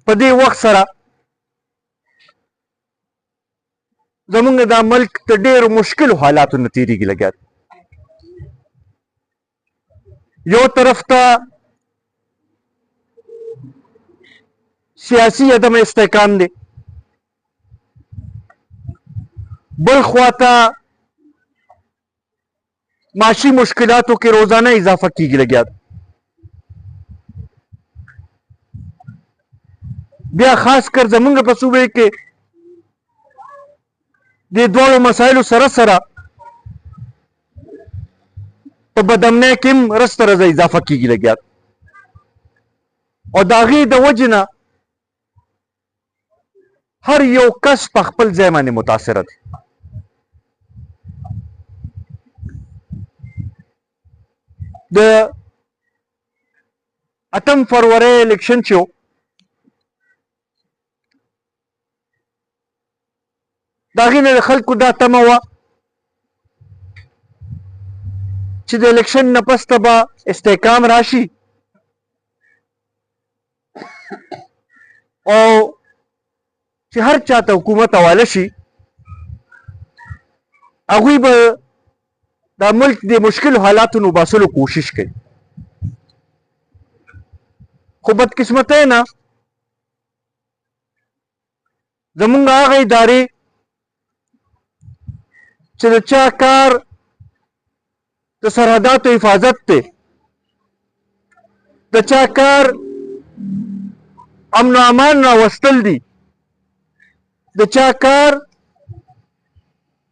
په دې وخت سره زمونږ دا ملک د ډېرو مشکلو حالاتو نه تېرېږي لګیا دی. یو طرف ته سیاسي عدم استحکام دی، بل خوا ته معاشي مشکلاتو کې روزانه اضافه کېږي لګیا دی. بیا خاص کر زمونږ په صوبې کې د دواړو مسایلو سره سره په بدامنۍ کې هم رسته رزه اضافه کېږي لګیا دی، او د هغې د وجې نه هر یو کس په خپل ځای باندې متاثره دی. د 8 فروری الیکشن چې و د هغې نه د خلکو دا تمه وه چې د الیکشن نه پس ته به استحکام راشي او چې هر چا ته حکومت حواله شي، هغوی به دا ملک د مشکل حالاتو نه وباسلو کوشش کوي. خو بدقسمتۍ نه زمونږ هغه ادارې چې د چا کار د سرحداتو حفاظت دی، د چا کار امن و امان راوستل دي، د چا کار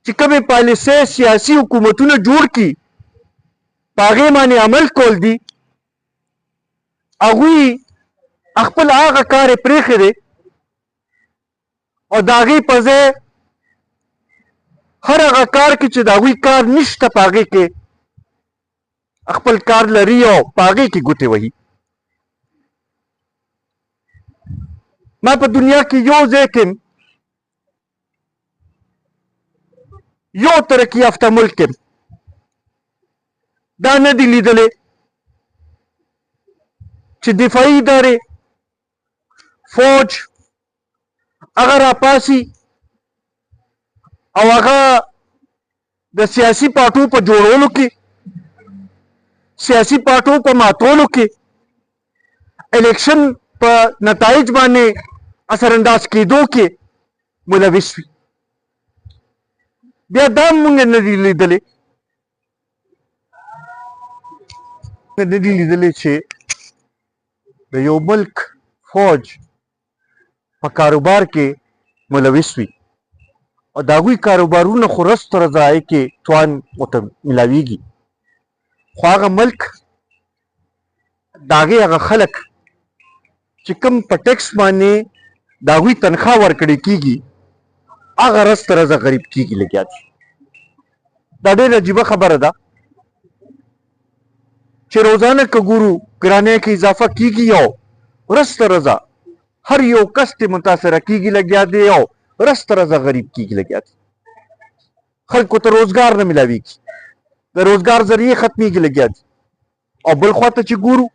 چې کومې پالیسۍ سیاسي حکومتونه جوړ کړي په هغې باندې عمل کول دي، هغوی خپل هغه کار یې پرېښی دی او د هغې په ځای هر هغه کار کې چې د هغوی کار نشته په هغې کې خپل کار لري او په هغې کې ګوتې وهي. ما په دنیا کې یو ځای کې یو ترقی یافته ملک کې دا نه دي لیدلی چې دفاعي ادارې فوج هغه راپاسي او هغه د سیاسي پارټو په جوړولو کې، سیاسي پارټو په ماتولو کې، الیکشن په نتایج باندې اثرانداز کېدو کې ملوث وي. بیا دا مونږ نه دي لیدلی چې د یو ملک فوج په کاروبار کې ملوث وي او د هغوی کاروبارونه خو رستو رضایي کې توان ورته میلاویږي، خو هغه ملک د هغې هغه خلک چې کوم په ټیکس باندې د هغوی تنخواه ورکړې کېږي هغه رسته رزه غریب کېږي لګیا دي. دا ډېره عجیبه خبره ده چې روزانه که ګورو ګرانۍ کې اضافه کېږي او رسته رزه هر یو کس ترې متاثره کېږي لګیا دی او رسته رزه غریب کېږي لګیا دی. خلکو ته روزګار نه میلاویږي، د روزګار ذریعې ختمیږي لګیا دي. او بل خوا ته چې ګورو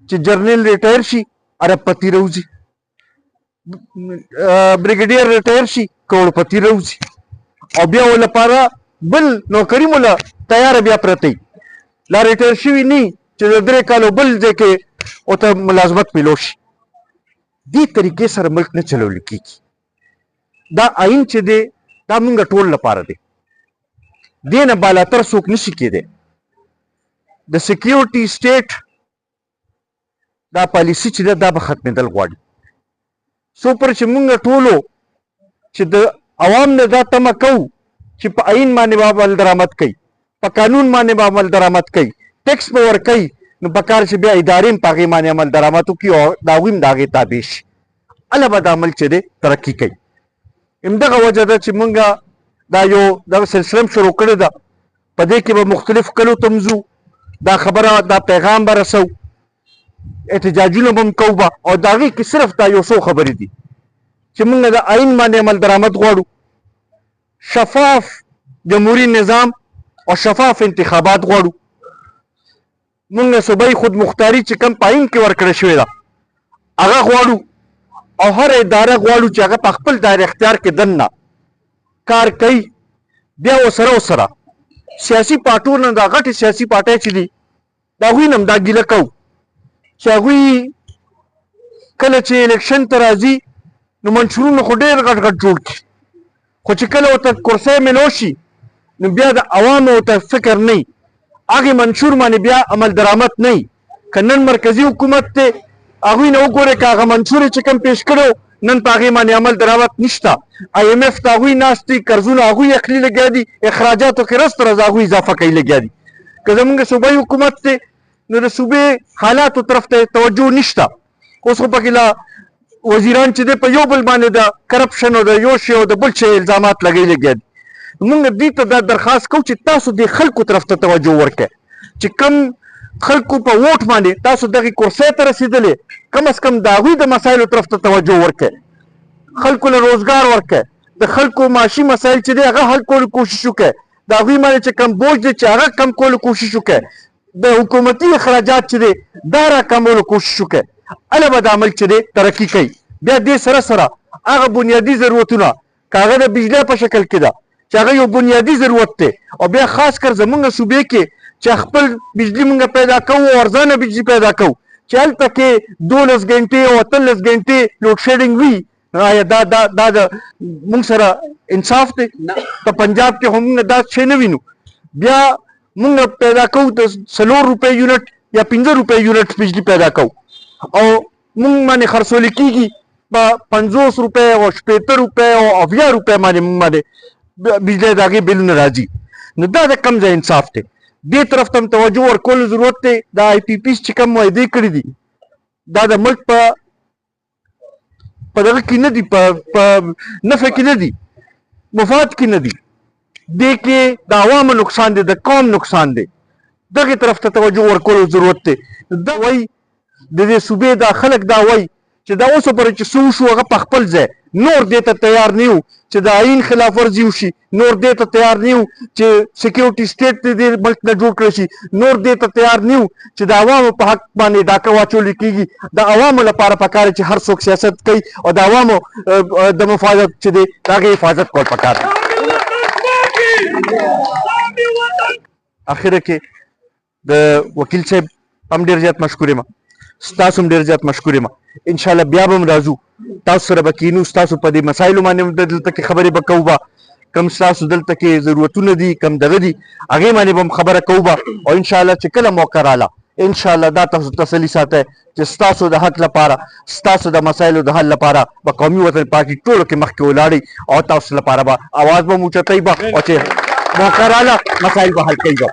چې جرنیل ریټایر شي اربپتی روځي، بریګیډیر ریټایر شي کروڑپتی روځي، او بیا ولپاره بل نوکري مولا تیاره بیا پرته وي، لا ریټایر شوي نه چې د 3 کالو بل ځای کې ورته ملازمت میلو شي. دې طریقې سره ملک نه چلول کېږي. دا آئین چې دی دا موږ ټول لپاره دی، دې نه بالاتر څوک نشي کېدی. د سیکیورټي سټیټ دا پالیسي چې ده دا به ختمېدل غواړي. څو پر چې موږ ټولو چې د عوام نه دا تمه کوو چې په آئین باندې به عمل درآمد کوي، په قانون باندې به عمل درآمد کوي، ټیکس به ورکوي، نو پکار چې بیا ادارې هم په هغې باندې عمل درآمد وکړي او د هغوی هم د هغې تابع شي، هله به دا عمل چې دی ترقي کوي. همدغه وجه ده چې موږ دا یو دغه سلسله هم شروع کړې ده، په دې کې به مختلف کلو ته ځو، دا خبره دا پیغام به رسو، احتجاجونه به هم کوو به، او د هغې کې صرف دا یو څو خبرې دي چې موږ د آئین باندې عمل درآمد غواړو، شفاف جمهوري نظام او شفاف انتخابات غواړو، موږ صوبایي خودمختاري چې کوم په آئین کې ورکړې شوې ده هغه غواړو، او هر اداره غواړو چې هغه په خپل دایره اختیار کې دننه کار کوي. بیا ورسره سیاسي پارټیو نه دا غټې سیاسي پارټۍ چې دي د هغوی نه هم دا ګیله کوو چې هغوی کله چې الیکشن ته راځي نو منشورونه خو ډېر غټ غټ جوړ کړي، خو چې کله ورته کرسۍ میلو شي نو بیا د عوامو ورته فکر نه وي، هغې منشور باندې بیا عمل درآمد نه وي. که نن مرکزي حکومت دی هغوی نه وګورئ که هغه منشور یې چې کوم پیش کړی نن په هغې باندې عمل درآمد نشته. IMF ته هغوی ناست دي، قرضونه هغوی اخلي لګیا دي، اخراجاتو کې رس تر هغوی اضافه کوي لګیا دي. که زمونږ صوبایي حکومت دی نو د صوبې حالاتو طرف ته توجه نشته. اوس خو پکې لا وزیران چې دی په یو بل باندې د کرپشن او د یو شی او د بل شی الزامات لګوي لګیا دي. موږ دې ته دا درخواست کوو چې تاسو د خلکو طرف ته توجه ورکړئ چې کم خلکو په ووټ باندې تاسو دغې کرسۍ ته رسېدلې، کم از کم د هغوی د مسایلو طرف ته توجه ورکړئ، خلکو له روزګار ورکړئ، د خلکو معاشي مسایل چې دی هغه حل کولو کوشش وکړئ، د هغوی باندې چې کم بوج دی چې هغه کم کولو کوشش وکړئ، د حکومتي اخراجات چې دی دا راکمولو کوشش وکړئ. هله به د عمل چې دی ترقي کوي. بیا دې سره سره هغه بنیادي ضرورتونه که هغه د بجلی په شکل کې ده چې هغه یو بنیادي ضرورت دی، او بیا خاص کر زمونږ صوبې کې چې خپل بجلی مونږ پیدا کوو او ارزانه بجلی پیدا کوو چې هلته کې 12 غنټې او 13 غنټې لوډ شیډینګ وي. آیا دا د مونږ سره انصاف دی؟ په پنجاب کې هم موږ دا شی نه وینو. بیا مونږ پیدا کوو د 4 روپۍ یونټ یا 15 روپۍ یونټ بجلی پیدا کوو او مونږ باندې خرڅول کېږي په 50 روپۍ او 70 روپۍ او 80 روپۍ باندې مونږ باندې بجلی د هغې بلونه راځي. نو دا د کوم ځای انصاف دی؟ دې طرف ته هم توجه ورکولو ضرورت دی. د IPPs چې کوم معاهدې کړي دي دا د ملک په دغه کې نه دي، په نفع کې نه دي، مفاد کې نه دي، دې کې د عوامو نقصان دی، د قوم نقصان دی. دغې طرف ته توجه ورکولو ضرورت دی. دا وایي د دې صوبې دا خلک دا وایي چې دا اوسه پورې چې څه وشو هغه په خپل ځای، نور دې ته تیار نه یو چې د آئین خلاف ورزي وشي، نور دې ته تیار نه یو چې سیکیورټي سټیټ دې ملک نه جوړ کړی شي، نور دې ته تیار نه یو چې د عوامو په حق باندې ډاکه واچول کېږي. د عوامو لپاره پکار چې هر څوک سیاست کوي او د عوامو د مفادات چې دی د هغې حفاظت کول پکار دی. اخره کې د وکیل صاحب هم ډېر زیات مشکور یم، ستاسو هم ډېر زیات مشکور یم. انشاءالله بیا به هم راځو، تاسو سره به کینو، ستاسو په دې مسایلو باندې دلته کې خبرې به کوو، به کم ستاسو دلته کې ضرورتونه دي کم دغه دي هغې باندې به هم خبره کوو به. او انشاءالله چې کله موقع راله انشاءالله دا تاسو تسلي ساتئ چې ستاسو د حق لپاره، ستاسو د مسایلو د حل لپاره به قومي وطن پارټي ټولو کې مخکې ولاړئ او تاسو لپاره به اواز به هم اوچتئ به او چې موقع راله مسایل به حل کوي به.